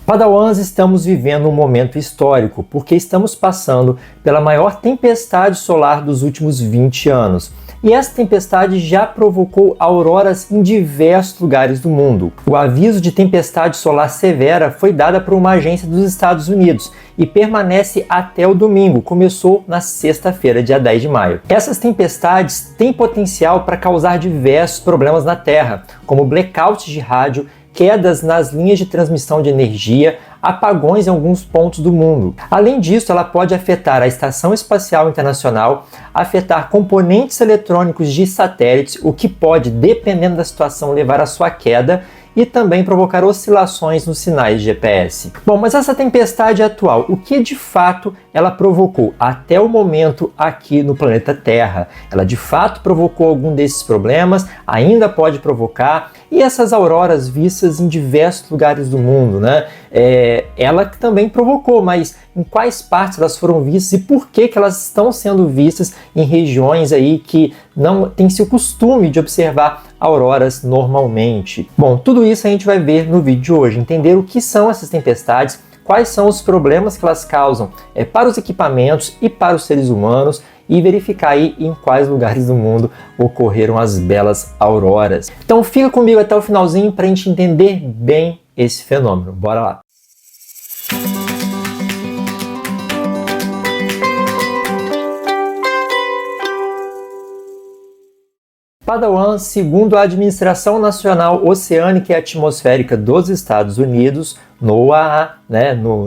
Padawans, estamos vivendo um momento histórico, porque estamos passando pela maior tempestade solar dos últimos 20 anos. E essa tempestade já provocou auroras em diversos lugares do mundo. O aviso de tempestade solar severa foi dado por uma agência dos Estados Unidos e permanece até o domingo, começou na sexta-feira, dia 10 de maio. Essas tempestades têm potencial para causar diversos problemas na Terra, como blackouts de rádio, quedas nas linhas de transmissão de energia, apagões em alguns pontos do mundo. Além disso, ela pode afetar a Estação Espacial Internacional, afetar componentes eletrônicos de satélites, o que pode, dependendo da situação, levar à sua queda e também provocar oscilações nos sinais de GPS. Bom, mas essa tempestade atual, o que de fato ela provocou até o momento aqui no planeta Terra? Ela de fato provocou algum desses problemas? Ainda pode provocar? E essas auroras vistas em diversos lugares do mundo, né? Ela também provocou, mas em quais partes elas foram vistas e por que elas estão sendo vistas em regiões aí que não tem-se o costume de observar auroras normalmente? Bom, tudo isso a gente vai ver no vídeo de hoje, entender o que são essas tempestades, quais são os problemas que elas causam para os equipamentos e para os seres humanos, e verificar aí em quais lugares do mundo ocorreram as belas auroras. Então fica comigo até o finalzinho para a gente entender bem esse fenômeno. Bora lá! Padawans, segundo a Administração Nacional Oceânica e Atmosférica dos Estados Unidos, NOAA,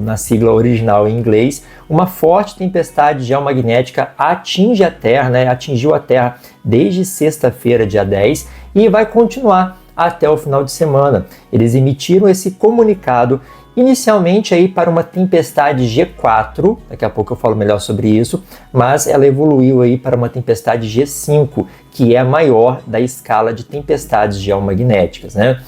na sigla original em inglês, uma forte tempestade geomagnética atingiu a Terra desde sexta-feira, dia 10, e vai continuar até o final de semana. Eles emitiram esse comunicado inicialmente aí para uma tempestade G4, daqui a pouco eu falo melhor sobre isso, mas ela evoluiu aí para uma tempestade G5, que é a maior da escala de tempestades geomagnéticas, né?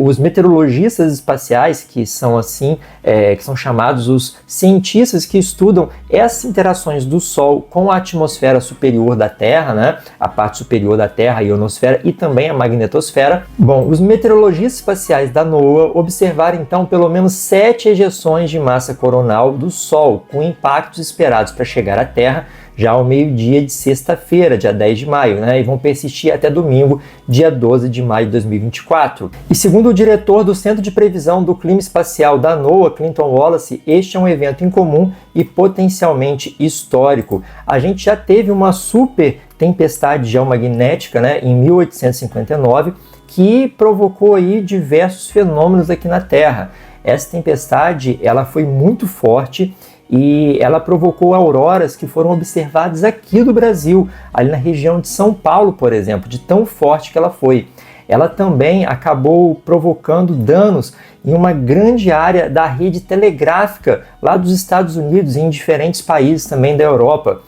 Os meteorologistas espaciais, que são que são chamados os cientistas que estudam essas interações do Sol com a atmosfera superior da Terra, né? A parte superior da Terra, a ionosfera e também a magnetosfera. Bom, os meteorologistas espaciais da NOAA observaram então pelo menos 7 ejeções de massa coronal do Sol, com impactos esperados para chegar à Terra já ao meio-dia de sexta-feira, dia 10 de maio, né? E vão persistir até domingo, dia 12 de maio de 2024. E segundo o diretor do Centro de Previsão do Clima Espacial da NOAA, Clinton Wallace, este é um evento incomum e potencialmente histórico. A gente já teve uma super tempestade geomagnética, né, em 1859, que provocou aí diversos fenômenos aqui na Terra. Essa tempestade, ela foi muito forte e ela provocou auroras que foram observadas aqui do Brasil, ali na região de São Paulo, por exemplo, de tão forte que ela foi. Ela também acabou provocando danos em uma grande área da rede telegráfica lá dos Estados Unidos e em diferentes países também da Europa.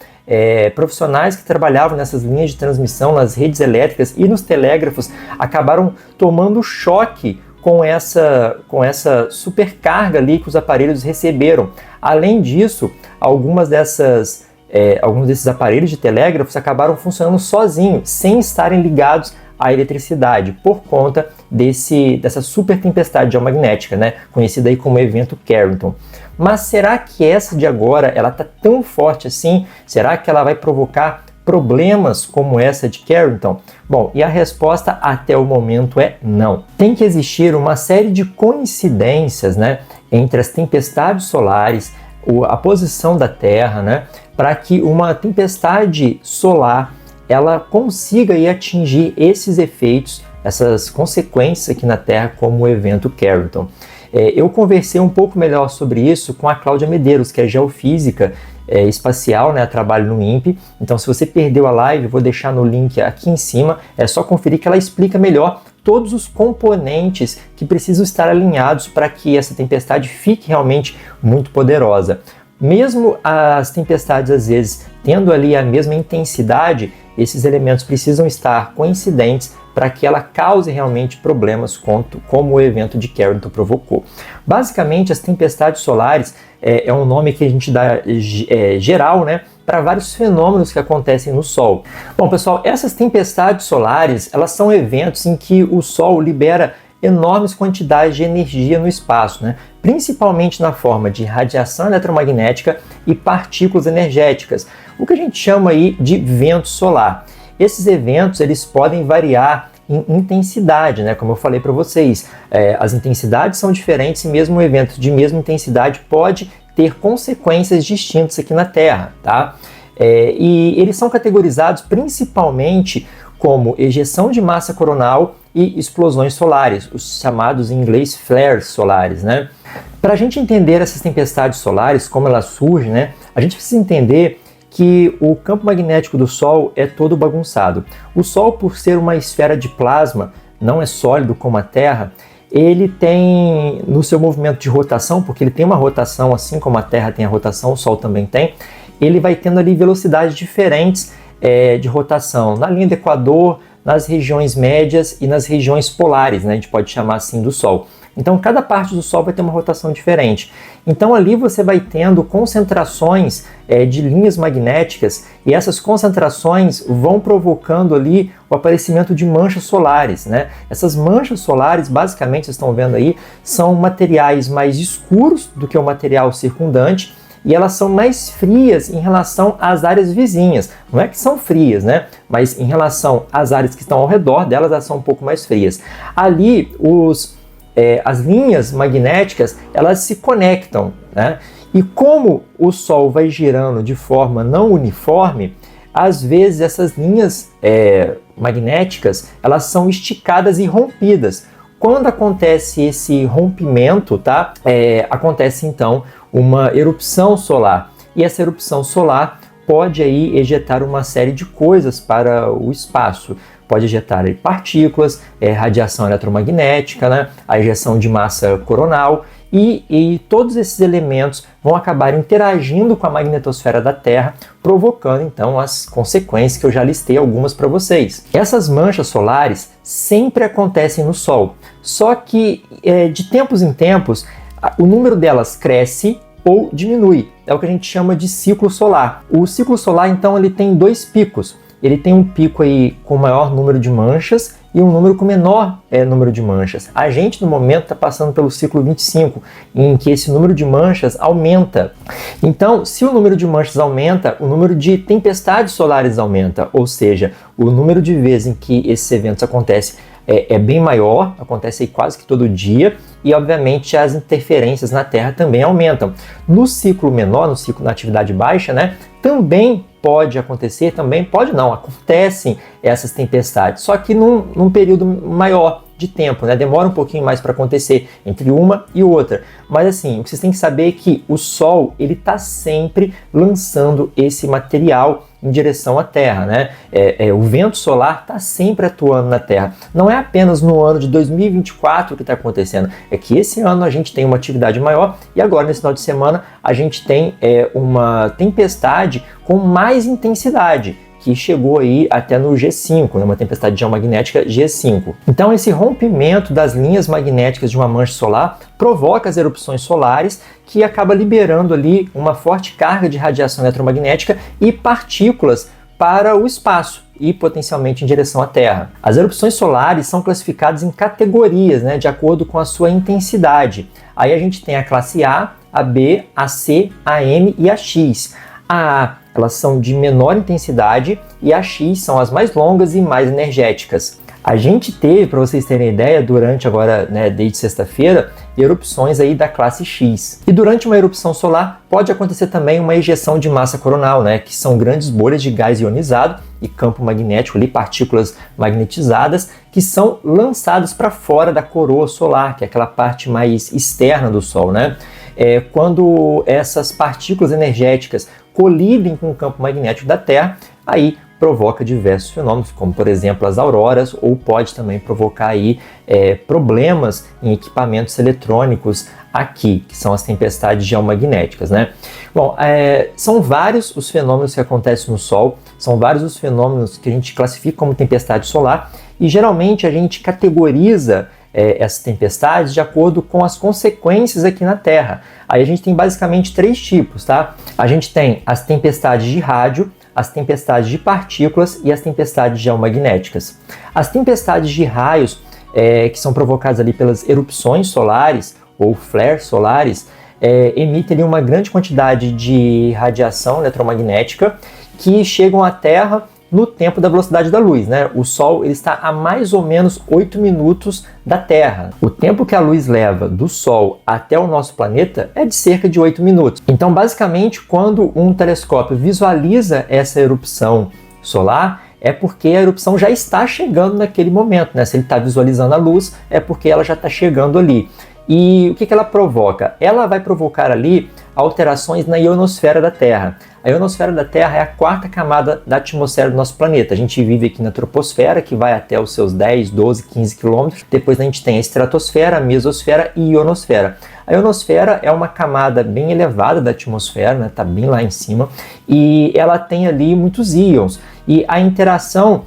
Profissionais que trabalhavam nessas linhas de transmissão, nas redes elétricas e nos telégrafos alguns tomando choque com essa supercarga ali que os aparelhos receberam. Além disso, alguns desses aparelhos de telégrafos acabaram funcionando sozinhos, sem estarem ligados à eletricidade, por conta dessa super tempestade geomagnética, né, conhecida aí como evento Carrington. Mas será que essa de agora ela está tão forte assim? Será que ela vai provocar problemas como essa de Carrington? Bom, e a resposta até o momento é não. Tem que existir uma série de coincidências, né, entre as tempestades solares, a posição da Terra, né, para que uma tempestade solar ela consiga aí atingir esses efeitos, essas consequências aqui na Terra, como o evento Carrington. Eu conversei um pouco melhor sobre isso com a Cláudia Medeiros, que é geofísica espacial, né, trabalho no INPE. Então, se você perdeu a live, vou deixar no link aqui em cima, é só conferir que ela explica melhor todos os componentes que precisam estar alinhados para que essa tempestade fique realmente muito poderosa. Mesmo as tempestades, às vezes, tendo ali a mesma intensidade, esses elementos precisam estar coincidentes para que ela cause realmente problemas como o evento de Carrington provocou. Basicamente, as tempestades solares é um nome que a gente dá geral, né, para vários fenômenos que acontecem no Sol. Bom, pessoal, essas tempestades solares, elas são eventos em que o Sol libera enormes quantidades de energia no espaço, né? Principalmente na forma de radiação eletromagnética e partículas energéticas, o que a gente chama aí de vento solar. Esses eventos eles podem variar em intensidade, né? Como eu falei para vocês, as intensidades são diferentes e mesmo um evento de mesma intensidade pode ter consequências distintas aqui na Terra, tá? E eles são categorizados principalmente como ejeção de massa coronal e explosões solares, os chamados em inglês flares solares, né? Para a gente entender essas tempestades solares, como elas surgem, né? A gente precisa entender que o campo magnético do Sol é todo bagunçado. O Sol, por ser uma esfera de plasma, não é sólido como a Terra, ele tem no seu movimento de rotação, porque ele tem uma rotação assim como a Terra tem a rotação, o Sol também tem, ele vai tendo ali velocidades diferentes de rotação na linha do Equador, nas regiões médias e nas regiões polares, né? A gente pode chamar assim do Sol. Então, cada parte do Sol vai ter uma rotação diferente. Então, ali você vai tendo concentrações de linhas magnéticas e essas concentrações vão provocando ali o aparecimento de manchas solares, né? Essas manchas solares, basicamente, vocês estão vendo aí, são materiais mais escuros do que o material circundante e elas são mais frias em relação às áreas vizinhas. Não é que são frias, né? Mas em relação às áreas que estão ao redor delas, elas são um pouco mais frias. Ali, as linhas magnéticas, elas se conectam, né? E como o Sol vai girando de forma não uniforme, às vezes essas linhas magnéticas, elas são esticadas e rompidas. Quando acontece esse rompimento, tá? Acontece então uma erupção solar. E essa erupção solar pode aí ejetar uma série de coisas para o espaço. Pode ejetar partículas, radiação eletromagnética, né? A ejeção de massa coronal e todos esses elementos vão acabar interagindo com a magnetosfera da Terra, provocando então as consequências que eu já listei algumas para vocês. Essas manchas solares sempre acontecem no Sol, só que de tempos em tempos o número delas cresce ou diminui. É o que a gente chama de ciclo solar. O ciclo solar então ele tem dois picos. Ele tem um pico aí com maior número de manchas e um número com menor número de manchas. A gente, no momento, está passando pelo ciclo 25, em que esse número de manchas aumenta. Então, se o número de manchas aumenta, o número de tempestades solares aumenta, ou seja, o número de vezes em que esses eventos acontecem é bem maior, acontece aí quase que todo dia, e obviamente as interferências na Terra também aumentam. No ciclo menor, no ciclo na atividade baixa, né, também pode acontecer, também pode não, acontecem essas tempestades, só que num período maior de tempo, né? Demora um pouquinho mais para acontecer entre uma e outra. Mas assim, o que vocês têm que saber é que o Sol ele está sempre lançando esse material em direção à Terra, né? O vento solar está sempre atuando na Terra. Não é apenas no ano de 2024 que está acontecendo, é que esse ano a gente tem uma atividade maior e agora nesse final de semana a gente tem uma tempestade com mais intensidade, que chegou aí até no G5, né, uma tempestade geomagnética G5. Então esse rompimento das linhas magnéticas de uma mancha solar provoca as erupções solares, que acaba liberando ali uma forte carga de radiação eletromagnética e partículas para o espaço e potencialmente em direção à Terra. As erupções solares são classificadas em categorias, né, de acordo com a sua intensidade. Aí a gente tem a classe A, a B, a C, a M e a X. A elas são de menor intensidade e a X são as mais longas e mais energéticas. A gente teve, para vocês terem ideia, durante agora, né, desde sexta-feira, erupções aí da classe X. E durante uma erupção solar pode acontecer também uma ejeção de massa coronal, né, que são grandes bolhas de gás ionizado e campo magnético, ali, partículas magnetizadas, que são lançadas para fora da coroa solar, que é aquela parte mais externa do Sol, né? Quando essas partículas energéticas colidem com o campo magnético da Terra, aí provoca diversos fenômenos, como por exemplo as auroras, ou pode também provocar aí problemas em equipamentos eletrônicos aqui, que são as tempestades geomagnéticas, né? Bom, são vários os fenômenos que acontecem no Sol, são vários os fenômenos que a gente classifica como tempestade solar, e geralmente a gente categoriza essas tempestades de acordo com as consequências aqui na Terra. Aí a gente tem basicamente três tipos, tá? A gente tem as tempestades de rádio, as tempestades de partículas e as tempestades geomagnéticas. As tempestades de raios, que são provocados ali pelas erupções solares ou flares solares, emitem ali uma grande quantidade de radiação eletromagnética que chegam à Terra no tempo da velocidade da luz, né? O Sol ele está a mais ou menos 8 minutos da Terra. O tempo que a luz leva do Sol até o nosso planeta é de cerca de 8 minutos. Então, basicamente, quando um telescópio visualiza essa erupção solar, é porque a erupção já está chegando naquele momento, né? Se ele está visualizando a luz, é porque ela já está chegando ali. E o que ela provoca? Ela vai provocar ali alterações na ionosfera da Terra. A ionosfera da Terra é a quarta camada da atmosfera do nosso planeta. A gente vive aqui na troposfera, que vai até os seus 10, 12, 15 quilômetros. Depois a gente tem a estratosfera, a mesosfera e a ionosfera. A ionosfera é uma camada bem elevada da atmosfera, né? Tá bem lá em cima, e ela tem ali muitos íons. E a interação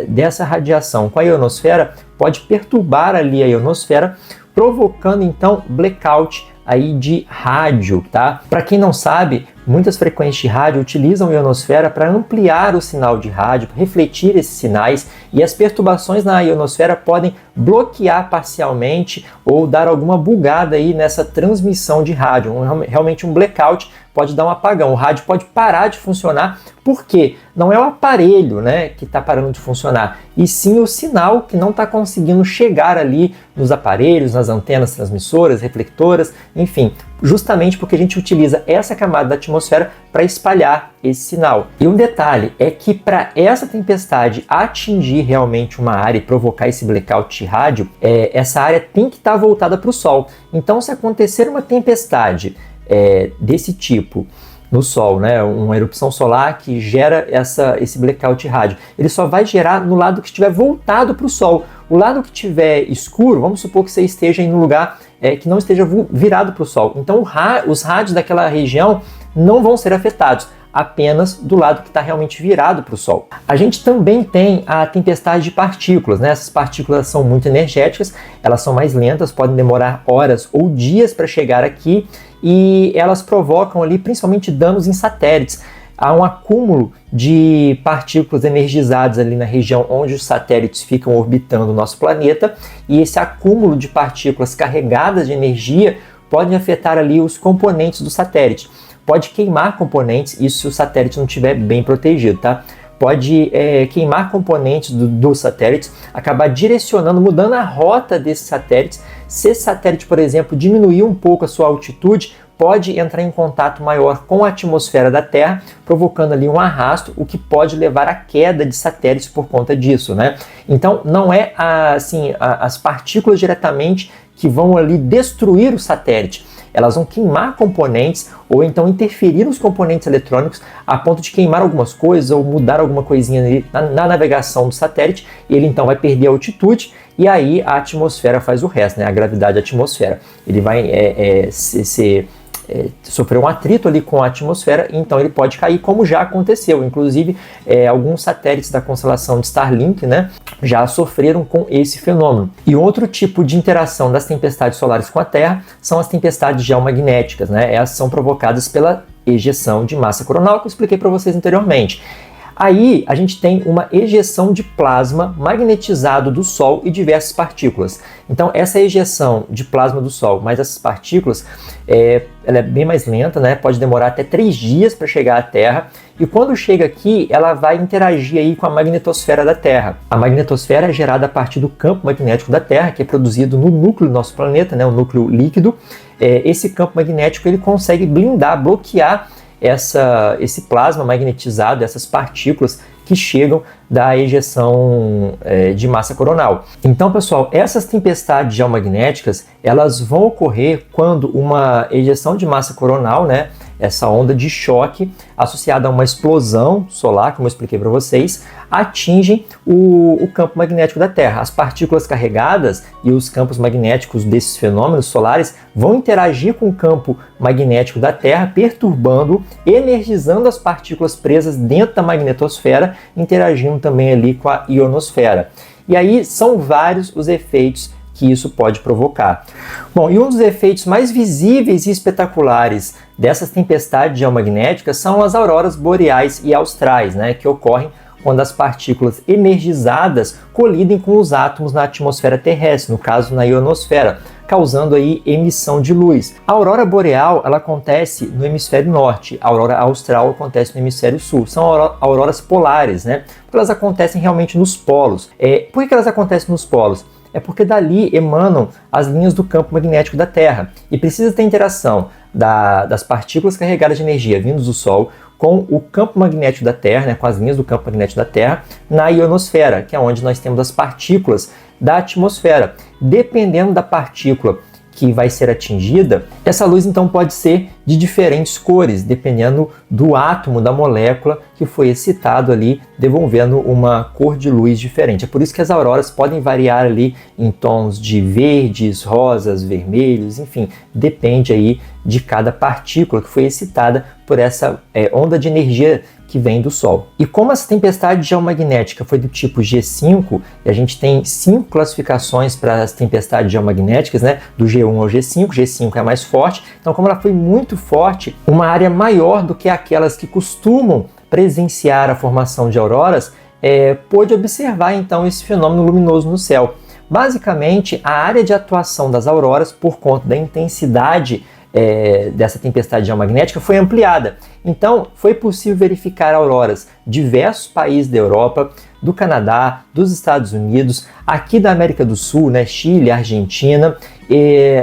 dessa radiação com a ionosfera pode perturbar ali a ionosfera, provocando então blackout aí de rádio, tá? Para quem não sabe, muitas frequências de rádio utilizam a ionosfera para ampliar o sinal de rádio, refletir esses sinais, e as perturbações na ionosfera podem bloquear parcialmente ou dar alguma bugada aí nessa transmissão de rádio. Realmente um blackout pode dar um apagão, o rádio pode parar de funcionar, porque não é o aparelho, né, que está parando de funcionar, e sim o sinal que não está conseguindo chegar ali nos aparelhos, nas antenas transmissoras, reflectoras, enfim, justamente porque a gente utiliza essa camada da atmosfera para espalhar esse sinal. E um detalhe é que para essa tempestade atingir realmente uma área e provocar esse blackout de rádio, essa área tem que estar voltada para o Sol. Então, se acontecer uma tempestade desse tipo no Sol, né, uma erupção solar que gera esse blackout de rádio, ele só vai gerar no lado que estiver voltado para o Sol. O lado que estiver escuro, vamos supor que você esteja em um lugar que não esteja virado para o Sol. Então os rádios daquela região não vão ser afetados, apenas do lado que está realmente virado para o Sol. A gente também tem a tempestade de partículas, né? Essas partículas são muito energéticas, elas são mais lentas, podem demorar horas ou dias para chegar aqui, e elas provocam ali principalmente danos em satélites. Há um acúmulo de partículas energizadas ali na região onde os satélites ficam orbitando o nosso planeta, e esse acúmulo de partículas carregadas de energia pode afetar ali os componentes do satélite. Pode queimar componentes, isso se o satélite não estiver bem protegido, tá? Pode queimar componentes dos satélites, acabar direcionando, mudando a rota desses satélites. Se esse satélite, por exemplo, diminuir um pouco a sua altitude, pode entrar em contato maior com a atmosfera da Terra, provocando ali um arrasto, o que pode levar à queda de satélites por conta disso, né? Então, não é as partículas diretamente que vão ali destruir o satélite. Elas vão queimar componentes ou então interferir nos componentes eletrônicos a ponto de queimar algumas coisas ou mudar alguma coisinha ali na navegação do satélite, e ele então vai perder a altitude, e aí a atmosfera faz o resto, né? A gravidade da atmosfera. Ele vai sofrer um atrito ali com a atmosfera, então ele pode cair, como já aconteceu. Inclusive, alguns satélites da constelação de Starlink, né, já sofreram com esse fenômeno. E outro tipo de interação das tempestades solares com a Terra são as tempestades geomagnéticas, né? Elas são provocadas pela ejeção de massa coronal, que eu expliquei para vocês anteriormente. Aí a gente tem uma ejeção de plasma magnetizado do Sol e diversas partículas. Então essa ejeção de plasma do Sol, mais essas partículas, ela é bem mais lenta, né? Pode demorar até 3 dias para chegar à Terra, e quando chega aqui ela vai interagir aí com a magnetosfera da Terra. A magnetosfera é gerada a partir do campo magnético da Terra, que é produzido no núcleo do nosso planeta, né? O núcleo líquido. Esse campo magnético ele consegue blindar, bloquear esse plasma magnetizado, essas partículas que chegam da ejeção de massa coronal. Então, pessoal, essas tempestades geomagnéticas, elas vão ocorrer quando uma ejeção de massa coronal, né, essa onda de choque associada a uma explosão solar, como eu expliquei para vocês, atingem o campo magnético da Terra. As partículas carregadas e os campos magnéticos desses fenômenos solares vão interagir com o campo magnético da Terra, perturbando, energizando as partículas presas dentro da magnetosfera, interagindo também ali com a ionosfera. E aí são vários os efeitos que isso pode provocar. Bom, e um dos efeitos mais visíveis e espetaculares dessas tempestades geomagnéticas são as auroras boreais e austrais, né, que ocorrem quando as partículas energizadas colidem com os átomos na atmosfera terrestre, no caso na ionosfera, causando aí emissão de luz. A aurora boreal, ela acontece no hemisfério norte, a aurora austral acontece no hemisfério sul. São auroras polares, né? Porque elas acontecem realmente nos polos. Por que elas acontecem nos polos? É porque dali emanam as linhas do campo magnético da Terra e precisa ter interação das partículas carregadas de energia vindos do Sol com o campo magnético da Terra, né, com as linhas do campo magnético da Terra, na ionosfera, que é onde nós temos as partículas da atmosfera. Dependendo da partícula que vai ser atingida, essa luz então pode ser de diferentes cores, dependendo do átomo da molécula que foi excitado ali, devolvendo uma cor de luz diferente. É por isso que as auroras podem variar ali em tons de verdes, rosas, vermelhos, enfim, depende aí de cada partícula que foi excitada por essa onda de energia que vem do Sol. E como essa tempestade geomagnética foi do tipo G5, e a gente tem 5 classificações para as tempestades geomagnéticas, né, do G1 ao G5, G5 é a mais forte, então como ela foi muito forte, uma área maior do que aquelas que costumam presenciar a formação de auroras, pôde observar então esse fenômeno luminoso no céu. Basicamente, a área de atuação das auroras, por conta da intensidade dessa tempestade geomagnética, foi ampliada. Então, foi possível verificar auroras de diversos países da Europa, do Canadá, dos Estados Unidos, aqui da América do Sul, né, Chile, Argentina,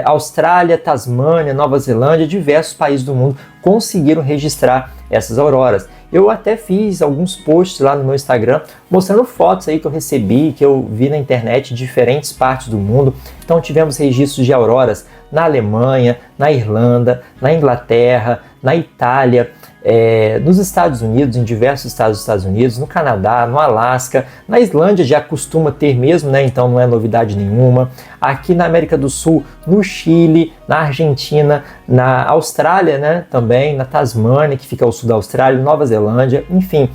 Austrália, Tasmânia, Nova Zelândia, diversos países do mundo conseguiram registrar essas auroras. Eu até fiz alguns posts lá no meu Instagram mostrando fotos aí que eu recebi, que eu vi na internet de diferentes partes do mundo. Então tivemos registros de auroras na Alemanha, na Irlanda, na Inglaterra, na Itália, nos Estados Unidos, em diversos estados dos Estados Unidos, no Canadá, no Alasca, na Islândia já costuma ter mesmo, né? Então não é novidade nenhuma. Aqui na América do Sul, no Chile, na Argentina, na Austrália, né? Também na Tasmânia, que fica ao sul da Austrália, Nova Zelândia, enfim.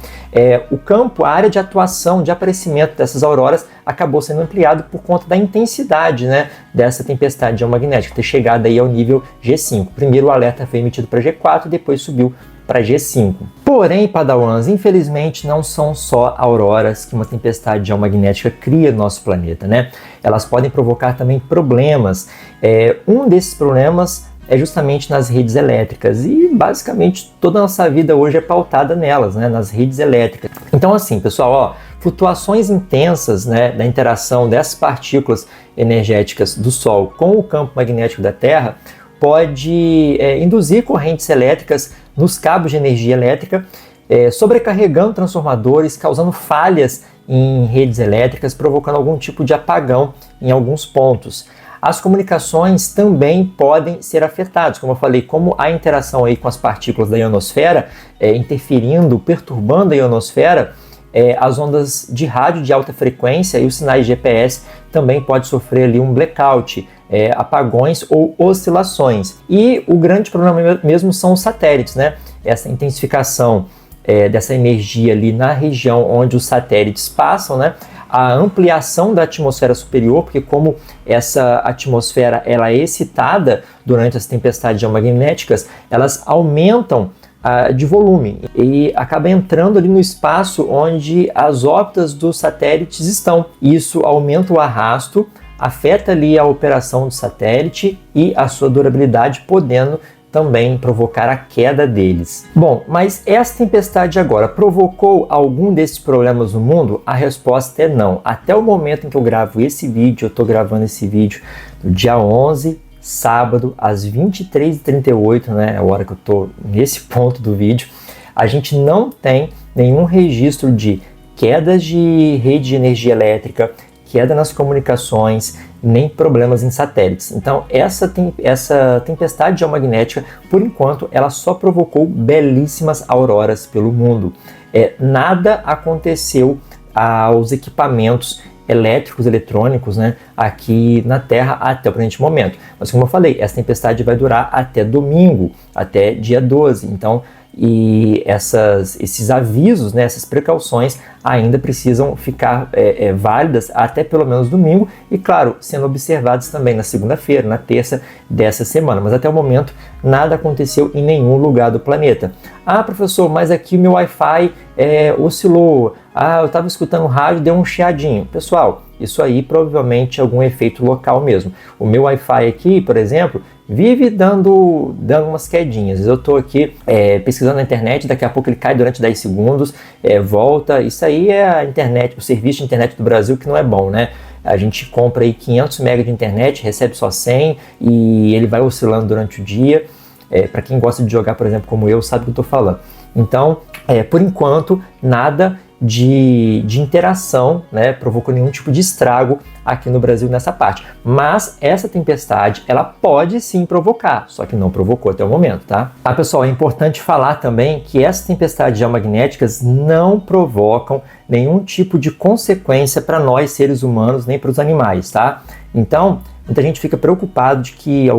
O campo, a área de atuação, de aparecimento dessas auroras acabou sendo ampliado por conta da intensidade, né, dessa tempestade geomagnética, ter chegado aí ao nível G5. Primeiro o alerta foi emitido para G4 e depois subiu para G5. Porém, Padawans, infelizmente não são só auroras que uma tempestade geomagnética cria no nosso planeta, né? Elas podem provocar também problemas. Um desses problemas é justamente nas redes elétricas e basicamente toda a nossa vida hoje é pautada nelas, né, nas redes elétricas. Então assim, pessoal, flutuações intensas, né, da interação dessas partículas energéticas do Sol com o campo magnético da Terra pode induzir correntes elétricas nos cabos de energia elétrica, sobrecarregando transformadores, causando falhas em redes elétricas, provocando algum tipo de apagão em alguns pontos. As comunicações também podem ser afetadas, como eu falei, como a interação aí com as partículas da ionosfera, interferindo, perturbando a ionosfera, as ondas de rádio de alta frequência e os sinais GPS também podem sofrer ali um blackout, apagões ou oscilações. E o grande problema mesmo são os satélites, né? Essa intensificação dessa energia ali na região onde os satélites passam, né? A ampliação da atmosfera superior, porque como essa atmosfera ela é excitada durante as tempestades geomagnéticas, elas aumentam de volume e acaba entrando ali no espaço onde as órbitas dos satélites estão. Isso aumenta o arrasto, afeta ali a operação do satélite e a sua durabilidade, podendo também provocar a queda deles. Bom, mas essa tempestade agora provocou algum desses problemas no mundo? A resposta é não. Até o momento em que eu gravo esse vídeo, eu estou gravando esse vídeo no dia 11, sábado, às 23h38, né, é a hora que eu estou nesse ponto do vídeo, a gente não tem nenhum registro de quedas de rede de energia elétrica, queda nas comunicações, nem problemas em satélites. Então essa tempestade geomagnética, por enquanto, ela só provocou belíssimas auroras pelo mundo. Nada aconteceu aos equipamentos elétricos, eletrônicos, né, aqui na Terra até o presente momento. Mas como eu falei, essa tempestade vai durar até domingo, até dia 12. Então e esses avisos, né, essas precauções ainda precisam ficar válidas até pelo menos domingo e, claro, sendo observadas também na segunda-feira, na terça dessa semana. Mas até o momento nada aconteceu em nenhum lugar do planeta. Ah, professor, mas aqui o meu Wi-Fi oscilou. Ah, eu estava escutando rádio, deu um chiadinho. Pessoal, isso aí provavelmente é algum efeito local mesmo. O meu Wi-Fi aqui, por exemplo, vive dando umas quedinhas. Eu estou aqui pesquisando na internet, daqui a pouco ele cai durante 10 segundos, volta. Isso aí é a internet, o serviço de internet do Brasil que não é bom, né? A gente compra aí 500 MB de internet, recebe só 100 e ele vai oscilando durante o dia. Para quem gosta de jogar, por exemplo, como eu, sabe o que eu estou falando. Então, por enquanto, nada de interação, né, provocou nenhum tipo de estrago aqui no Brasil nessa parte. Mas essa tempestade, ela pode sim provocar, só que não provocou até o momento, tá? Ah, pessoal, é importante falar também que essas tempestades geomagnéticas não provocam nenhum tipo de consequência para nós, seres humanos, nem para os animais, tá? Então, muita gente fica preocupado de que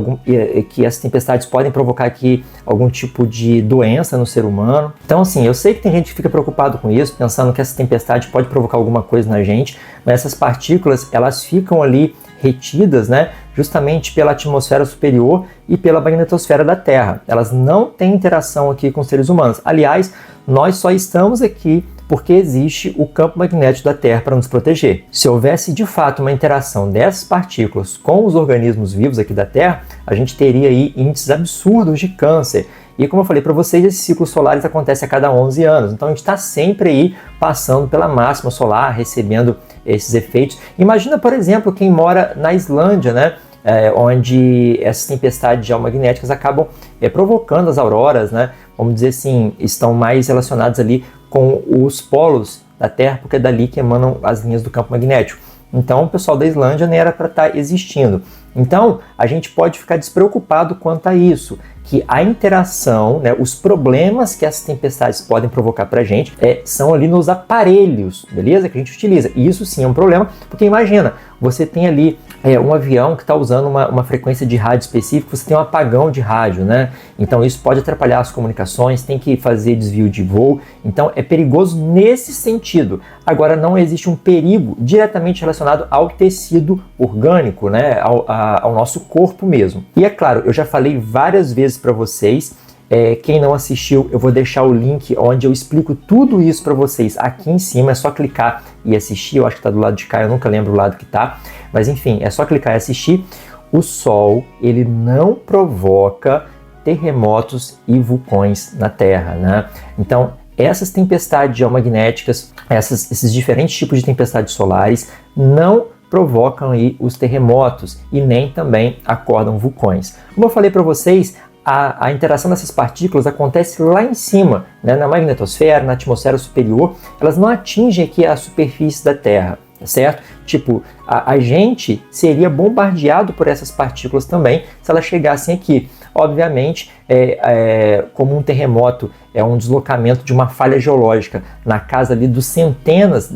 essas tempestades podem provocar aqui algum tipo de doença no ser humano. Então, assim, eu sei que tem gente que fica preocupado com isso, pensando que essa tempestade pode provocar alguma coisa na gente, mas essas partículas, elas ficam ali retidas, né, justamente pela atmosfera superior e pela magnetosfera da Terra. Elas não têm interação aqui com os seres humanos. Aliás, nós só estamos aqui porque existe o campo magnético da Terra para nos proteger. Se houvesse de fato uma interação dessas partículas com os organismos vivos aqui da Terra, a gente teria aí índices absurdos de câncer. E como eu falei para vocês, esses ciclos solares acontecem a cada 11 anos. Então a gente está sempre aí passando pela máxima solar, recebendo esses efeitos. Imagina, por exemplo, quem mora na Islândia, né? Onde essas tempestades geomagnéticas acabam provocando as auroras, né? Vamos dizer assim, estão mais relacionadas ali com os polos da Terra, porque é dali que emanam as linhas do campo magnético. Então, o pessoal da Islândia nem era para estar existindo. Então, a gente pode ficar despreocupado quanto a isso, que a interação, né, os problemas que essas tempestades podem provocar para a gente são ali nos aparelhos, beleza? Que a gente utiliza. E isso sim é um problema, porque imagina, você tem ali um avião que está usando uma frequência de rádio específica, você tem um apagão de rádio, né? Então isso pode atrapalhar as comunicações, tem que fazer desvio de voo, então é perigoso nesse sentido. Agora, não existe um perigo diretamente relacionado ao tecido orgânico, né? Ao nosso corpo mesmo. E é claro, eu já falei várias vezes para vocês, quem não assistiu, eu vou deixar o link onde eu explico tudo isso para vocês aqui em cima, é só clicar e assistir. Eu acho que está do lado de cá, eu nunca lembro o lado que está, mas enfim, é só clicar e assistir. O Sol, ele não provoca terremotos e vulcões na Terra, né? Então, essas tempestades geomagnéticas, esses diferentes tipos de tempestades solares não provocam aí os terremotos e nem também acordam vulcões. Como eu falei para vocês, a interação dessas partículas acontece lá em cima, né, na magnetosfera, na atmosfera superior. Elas não atingem aqui a superfície da Terra, certo? Tipo, a gente seria bombardeado por essas partículas também se elas chegassem aqui. Obviamente, como um terremoto é um deslocamento de uma falha geológica na casa ali dos centenas,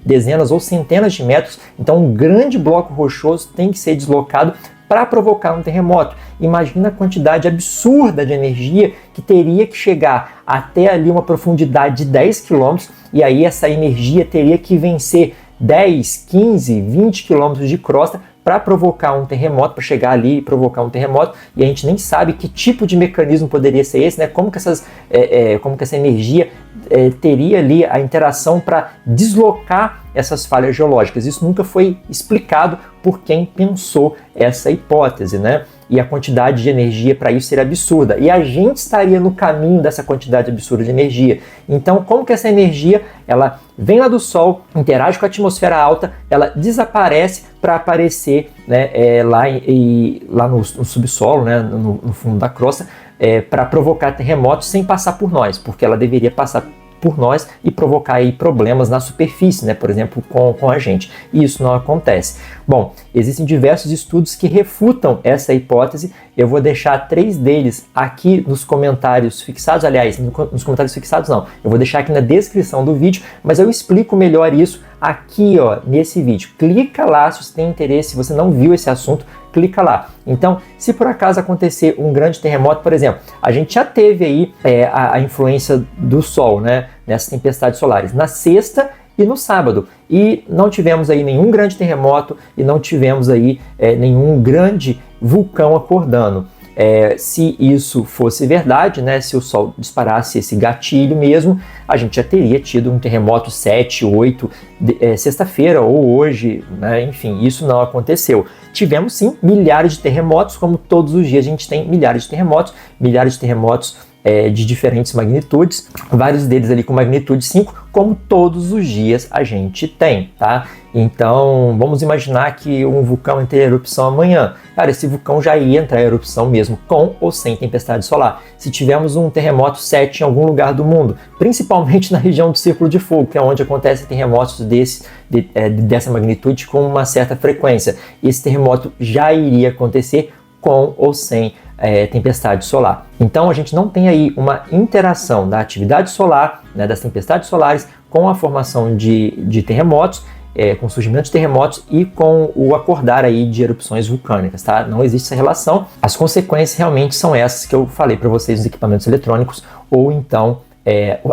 dezenas ou centenas de metros, então um grande bloco rochoso tem que ser deslocado para provocar um terremoto. Imagina a quantidade absurda de energia que teria que chegar até ali uma profundidade de 10 km, e aí essa energia teria que vencer 10, 15, 20 quilômetros de crosta para provocar um terremoto, para chegar ali e provocar um terremoto, e a gente nem sabe que tipo de mecanismo poderia ser esse, né? Como que essa energia teria ali a interação para deslocar essas falhas geológicas. Isso nunca foi explicado por quem pensou essa hipótese, né? E a quantidade de energia para isso seria absurda. E a gente estaria no caminho dessa quantidade absurda de energia. Então, como que essa energia, ela vem lá do Sol, interage com a atmosfera alta, ela desaparece para aparecer, né, lá no subsolo, né, no fundo da crosta, para provocar terremotos sem passar por nós, porque ela deveria passar por nós e provocar aí problemas na superfície, né, por exemplo, com a gente. E isso não acontece. Bom, existem diversos estudos que refutam essa hipótese. Eu vou deixar 3 deles aqui nos comentários fixados. Aliás, nos comentários fixados não. Eu vou deixar aqui na descrição do vídeo, mas eu explico melhor isso aqui, ó, nesse vídeo. Clica lá se você tem interesse, se você não viu esse assunto, clica lá. Então, se por acaso acontecer um grande terremoto, por exemplo, a gente já teve aí a influência do Sol, né, nessas tempestades solares, na sexta e no sábado, e não tivemos aí nenhum grande terremoto e não tivemos aí nenhum grande vulcão acordando. Se isso fosse verdade, né, se o Sol disparasse esse gatilho mesmo, a gente já teria tido um terremoto 7, 8, sexta-feira ou hoje, né, enfim, isso não aconteceu. Tivemos sim milhares de terremotos, como todos os dias a gente tem milhares de terremotos de diferentes magnitudes, vários deles ali com magnitude 5, como todos os dias a gente tem, tá? Então, vamos imaginar que um vulcão entre em erupção amanhã. Cara, esse vulcão já ia entrar em erupção mesmo, com ou sem tempestade solar. Se tivermos um terremoto 7 em algum lugar do mundo, principalmente na região do Círculo de Fogo, que é onde acontecem terremotos dessa magnitude com uma certa frequência, esse terremoto já iria acontecer com ou sem tempestade solar. Então a gente não tem aí uma interação da atividade solar, né, das tempestades solares, com a formação de terremotos, com o surgimento de terremotos e com o acordar aí de erupções vulcânicas, tá? Não existe essa relação. As consequências realmente são essas que eu falei para vocês nos equipamentos eletrônicos, ou então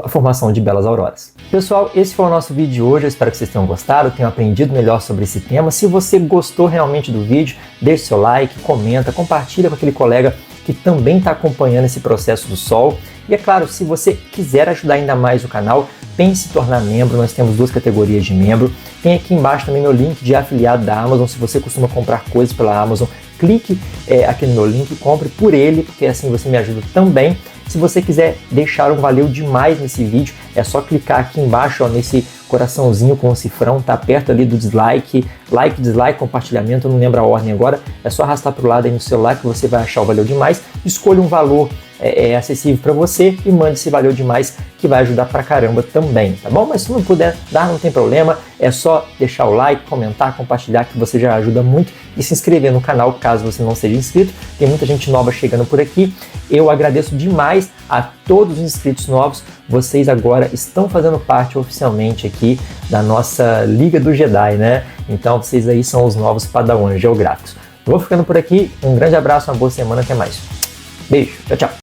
a formação de belas auroras. Pessoal, esse foi o nosso vídeo de hoje. Eu espero que vocês tenham gostado, tenham aprendido melhor sobre esse tema. Se você gostou realmente do vídeo, deixe seu like, comenta, compartilha com aquele colega que também está acompanhando esse processo do Sol. E é claro, se você quiser ajudar ainda mais o canal, pense em se tornar membro. Nós temos 2 categorias de membro. Tem aqui embaixo também meu link de afiliado da Amazon. Se você costuma comprar coisas pela Amazon, clique aqui no meu link e compre por ele, porque assim você me ajuda também. Se você quiser deixar um valeu demais nesse vídeo, é só clicar aqui embaixo, ó, nesse coraçãozinho com o cifrão, tá perto ali do dislike, like, dislike, compartilhamento, eu não lembro a ordem agora, é só arrastar para o lado aí no celular que você vai achar o valeu demais, escolha um valor acessível para você e mande esse valeu demais, que vai ajudar pra caramba também, tá bom? Mas se não puder dar, não tem problema, é só deixar o like, comentar, compartilhar, que você já ajuda muito, e se inscrever no canal caso você não seja inscrito. Tem muita gente nova chegando por aqui. Eu agradeço demais a todos os inscritos novos. Vocês agora estão fazendo parte oficialmente aqui da nossa Liga do Jedi, né? Então vocês aí são os novos padawans geográficos. Eu vou ficando por aqui. Um grande abraço, uma boa semana, até mais. Beijo, tchau, tchau.